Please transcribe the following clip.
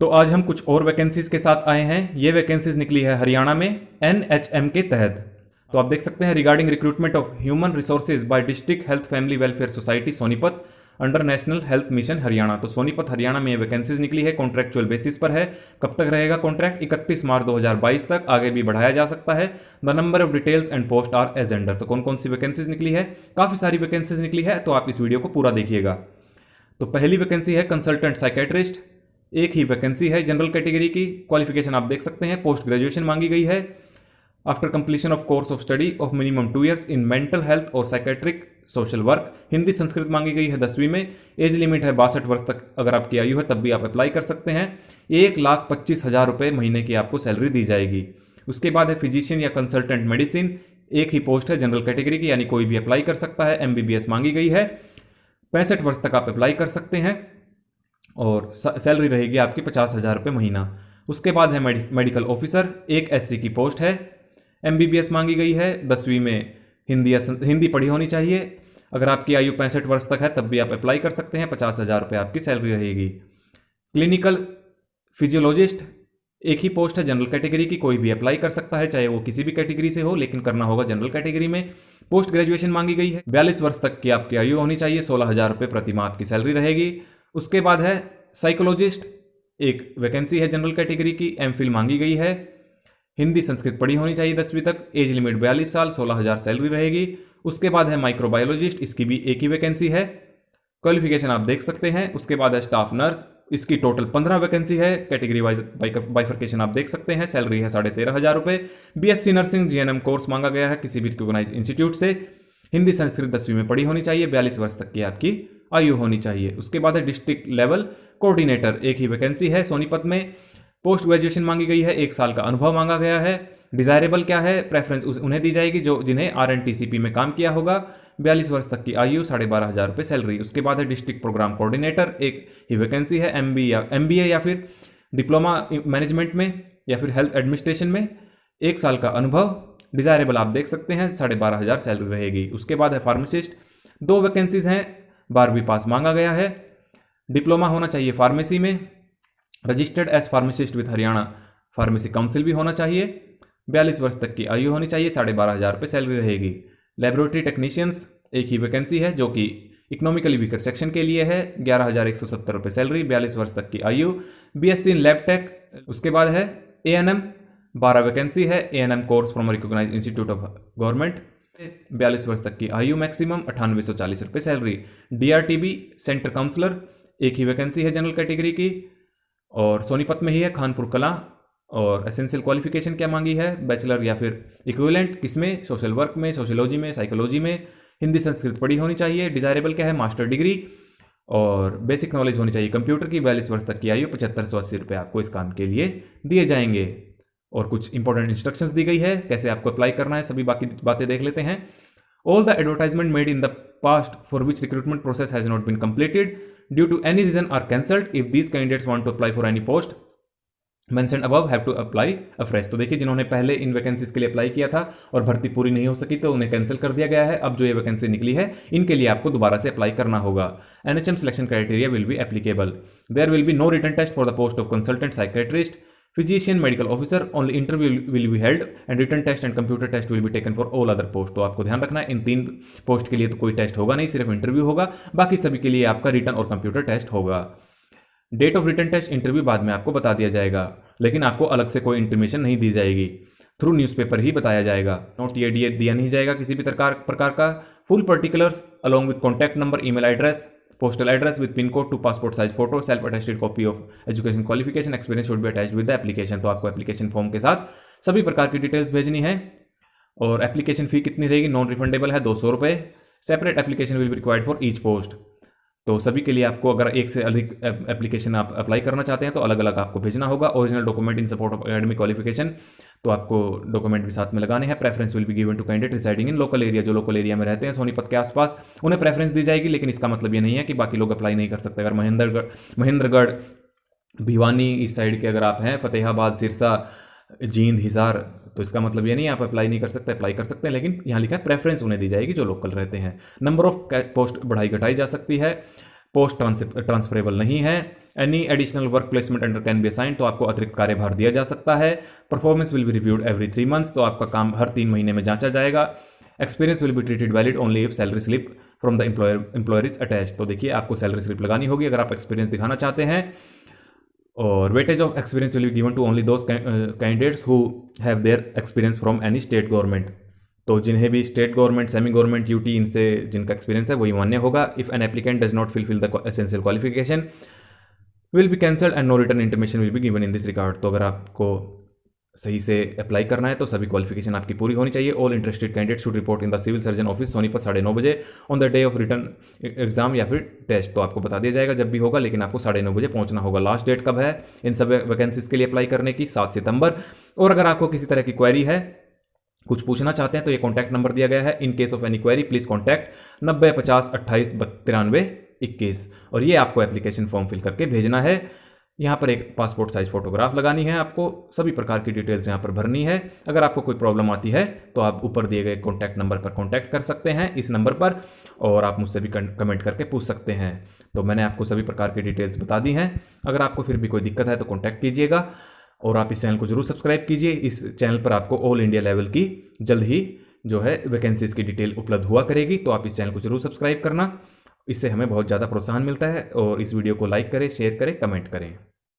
तो आज हम कुछ और वैकेंसीज के साथ आए हैं। ये वैकेंसीज निकली है हरियाणा में NHM के तहत। तो आप देख सकते हैं regarding recruitment of human resources by district health family welfare society Sonipat under national health mission Haryana. तो सोनीपत हरियाणा में ये वैकेंसीज निकली है, कॉन्ट्रैक्चुअल बेसिस पर है। कब तक रहेगा कॉन्ट्रैक्ट? 31 मार्च 2022 तक, आगे भी बढ़ाया जा सकता है। The number of details and post are as under. तो कौन कौन सी वैकेंसीज निकली है? काफी सारी वैकेंसीज निकली है, तो आप इस वीडियो को पूरा देखिएगा। तो पहली वैकेंसी है कंसल्टेंट साइकेट्रिस्ट, एक ही वैकेंसी है जनरल कैटेगरी की। क्वालिफिकेशन आप देख सकते हैं, पोस्ट ग्रेजुएशन मांगी गई है। After completion of course of study of minimum 2 years in mental health और psychiatric social work. Hindi Sanskrit मांगी गई है 10वीं में। एज लिमिट है 62 वर्ष तक अगर आपकी आयु है तब भी आप अप्लाई कर सकते हैं। 1,25,000 रुपये महीने की आपको सैलरी दी जाएगी। उसके बाद है फिजिशियन या कंसल्टेंट मेडिसिन, एक ही पोस्ट है जनरल कैटेगरी की, यानी कोई भी अप्लाई कर सकता है। MBBS मांगी गई है। 65 वर्ष तक आप अप्लाई कर सकते हैं और सैलरी रहेगी आपकी 50,000 रुपये महीना। उसके बाद है मेडिकल ऑफिसर, एक SC की पोस्ट है। MBBS मांगी गई है, 10वीं में हिंदी पढ़ी होनी चाहिए। अगर आपकी आयु 65 वर्ष तक है तब भी आप अप्लाई कर सकते हैं। 50,000 रुपये आपकी सैलरी रहेगी। क्लिनिकल फिजियोलॉजिस्ट, एक ही पोस्ट है जनरल कैटेगरी की, कोई भी अप्लाई कर सकता है, चाहे वो किसी भी कैटेगरी से हो, लेकिन करना होगा जनरल कैटेगरी में। पोस्ट ग्रेजुएशन मांगी गई है। 42 वर्ष तक की आपकी आयु होनी चाहिए। 16,000 रुपये प्रति माह आपकी सैलरी रहेगी। उसके बाद है साइकोलॉजिस्ट, एक वैकेंसी है जनरल कैटेगरी की, MPhil मांगी गई है। हिंदी संस्कृत पढ़ी होनी चाहिए 10वीं तक। एज लिमिट 42 साल, 16,000 सैलरी रहेगी। उसके बाद है माइक्रोबायोलॉजिस्ट, इसकी भी एक ही वैकेंसी है। क्वालिफिकेशन आप देख सकते हैं। उसके बाद है स्टाफ नर्स, इसकी टोटल 15 वैकेंसी है। कैटेगरी वाइज बाइफर्केशन आप देख सकते हैं। सैलरी है 13,500 रुपये। BSc नर्सिंग GNM कोर्स मांगा गया है किसी भी रिकॉग्नाइज इंस्टीट्यूट से। हिंदी संस्कृत 10वीं में पढ़ी होनी चाहिए। 42 वर्ष तक की आपकी आयु होनी चाहिए। उसके बाद है डिस्ट्रिक्ट लेवल कोऑर्डिनेटर, एक ही वैकेंसी है सोनीपत में। पोस्ट ग्रेजुएशन मांगी गई है, 1 साल का अनुभव मांगा गया है। डिजायरेबल क्या है? प्रेफरेंस उन्हें दी जाएगी जो जिन्हें RNTCP में काम किया होगा। 42 वर्ष तक की आयु, 12,500 रुपये सैलरी। उसके बाद है डिस्ट्रिक्ट प्रोग्राम कोऑर्डिनेटर, एक ही वैकेंसी है। MBA या फिर डिप्लोमा मैनेजमेंट में या फिर हेल्थ एडमिनिस्ट्रेशन में, 1 साल का अनुभव। डिजायरेबल आप देख सकते हैं, 12,500 सैलरी रहेगी। उसके बाद है फार्मासिस्ट, 2 वैकेंसीज हैं। 12वीं पास मांगा गया है। डिप्लोमा होना चाहिए फार्मेसी में। Registered as pharmacist with Haryana pharmacy council भी होना चाहिए। 42 वर्ष तक की आयु होनी चाहिए। 12,500 रुपये सैलरी रहेगी। लेबोरेटरी टेक्नीशियंस, एक ही वैकेंसी है जो कि इकोनॉमिकली वीकर सेक्शन के लिए है। 11,170 रुपये सैलरी, 42 वर्ष तक की आयु। BSc in lab tech. उसके बाद है ANM, 12 वैकेंसी है। ANM course from recognised institute of government. 42 वर्ष तक की आयु मैक्सिमम, 9840 रुपये सैलरी। DRTB सेंटर काउंसलर, एक ही वैकेंसी है जनरल कैटेगरी की और सोनीपत में ही है, खानपुर कला। और एसेंशियल क्वालिफिकेशन क्या मांगी है? बैचलर या फिर इक्विवेलेंट, किसमें? सोशल वर्क में, सोशियोलॉजी में, साइकोलॉजी में। हिंदी संस्कृत पढ़ी होनी चाहिए। डिजायरेबल क्या है? मास्टर डिग्री और बेसिक नॉलेज होनी चाहिए कंप्यूटर की। 42 वर्ष तक की आयु, 7580 रुपये आपको इस काम के लिए दिए जाएंगे। और कुछ इंपॉर्टेंट इंस्ट्रक्शंस दी गई है कैसे आपको अप्लाई करना है, सभी बाकी बातें देख लेते हैं। All the advertisement made in the past for which recruitment process has not been completed due to any reason are cancelled. If these candidates want to apply for any post mentioned above have to apply afresh. तो देखिए, जिन्होंने पहले इन vacancies के लिए apply किया था और भर्ती पूरी नहीं हो सकी तो उन्हें कैंसिल कर दिया गया है। अब जो ये वैकेंसी निकली है इनके लिए आपको दोबारा से अप्लाई करना होगा। NHM selection criteria will be applicable. There will be no written test for the post of consultant psychiatrist, physician, medical officer. Only interview will be held and written test and computer test will be taken for all other post. तो आपको ध्यान रखना है, इन 3 post के लिए तो कोई test होगा नहीं, सिर्फ इंटरव्यू होगा। बाकी सभी के लिए आपका रिटन और कंप्यूटर टेस्ट होगा। Date of written test interview बाद में आपको बता दिया जाएगा, लेकिन आपको अलग से कोई इंटीमेशन नहीं दी जाएगी, थ्रू न्यूज़पेपर ही बताया जाएगा। नोट ये दिया नहीं जाएगा किसी भी प्रकार का। Full particulars along with contact number, email address, postal address with pin code to passport size photo, self attested copy of education qualification experience should be attached with the application। तो आपको एप्लीकेशन फॉर्म के साथ सभी प्रकार की details भेजनी है। और एप्लीकेशन फी कितनी रहेगी? नॉन रिफंडेबल है, 200 रुपये। Separate application will be required for each post. तो सभी के लिए आपको अगर एक से अधिक एप्लीकेशन आप अप्लाई करना चाहते हैं तो अलग अलग आपको भेजना होगा। Original document in support of academic qualification, तो आपको डॉक्यूमेंट भी साथ में लगाने हैं। Preference will be given to candidate residing in local area, जो लोकल एरिया में रहते हैं सोनीपत के आसपास उन्हें प्रेफरेंस दी जाएगी। लेकिन इसका मतलब ये नहीं है कि बाकी लोग अप्लाई नहीं कर सकते। अगर महेंद्रगढ़, भिवानी इस साइड के अगर आप हैं, फतेहाबाद, सिरसा, जींद, हिसार, तो इसका मतलब ये नहीं आप अप्लाई नहीं कर सकते, अप्लाई कर सकते हैं। लेकिन यहाँ लिखा है प्रेफरेंस उन्हें दी जाएगी जो लोकल रहते हैं। नंबर ऑफ पोस्ट बढ़ाई घटाई जा सकती है। पोस्ट ट्रांसफरेबल नहीं है। Any additional work placement under can be assign, तो आपको अतिरिक्त कार्यभार दिया जा सकता है। Performance will be reviewed every 3 months, तो आपका काम हर 3 महीने में जांचा जाएगा। Experience will be treated valid only if salary slip from the employer is attach, तो देखिए आपको सैलरी स्लिप लगानी होगी अगर आप एक्सपीरियंस दिखाना चाहते हैं। और weightage of experience will be given to only those candidates who have their experience from any state government, तो जिन्हें भी state government, semi government, UT, इनसे जिनका एक्सपीरियंस है वही मान्य होगा। If an applicant does not fulfil the essential qualification will be cancelled and no return intimation will be given in this regard, तो अगर आपको सही से अप्लाई करना है तो सभी क्वालिफिकेशन आपकी पूरी होनी चाहिए। All interested candidate should report in the civil surgeon office Sonipat 9:30 बजे on the day of return exam या फिर टेस्ट, तो आपको बता दिया जाएगा जब भी होगा, लेकिन आपको 9:30 बजे पहुंचना होगा। लास्ट डेट कब है इन सब वैकेंसीज के लिए अप्लाई करने की? 7 सितंबर। और अगर आपको किसी तरह की क्वेरी है, कुछ पूछना चाहते हैं, तो ये कॉन्टैक्ट नंबर दिया गया है। In case of any query please contact 90 50 28 93 21, और ये आपको एप्लीकेशन फॉर्म फिल करके भेजना है। यहाँ पर एक पासपोर्ट साइज फोटोग्राफ लगानी है, आपको सभी प्रकार की डिटेल्स यहाँ पर भरनी है। अगर आपको कोई प्रॉब्लम आती है तो आप ऊपर दिए गए कॉन्टैक्ट नंबर पर कॉन्टैक्ट कर सकते हैं इस नंबर पर, और आप मुझसे भी कमेंट करके पूछ सकते हैं। तो मैंने आपको सभी प्रकार की डिटेल्स बता दी हैं। अगर आपको फिर भी कोई दिक्कत है तो कॉन्टैक्ट कीजिएगा, और आप इस चैनल को जरूर सब्सक्राइब कीजिए। इस चैनल पर आपको ऑल इंडिया लेवल की जल्द ही जो है वैकेंसीज की डिटेल उपलब्ध हुआ करेगी, तो आप इस चैनल को जरूर सब्सक्राइब करना, इससे हमें बहुत ज़्यादा प्रोत्साहन मिलता है। और इस वीडियो को लाइक करें, शेयर करें, कमेंट करें।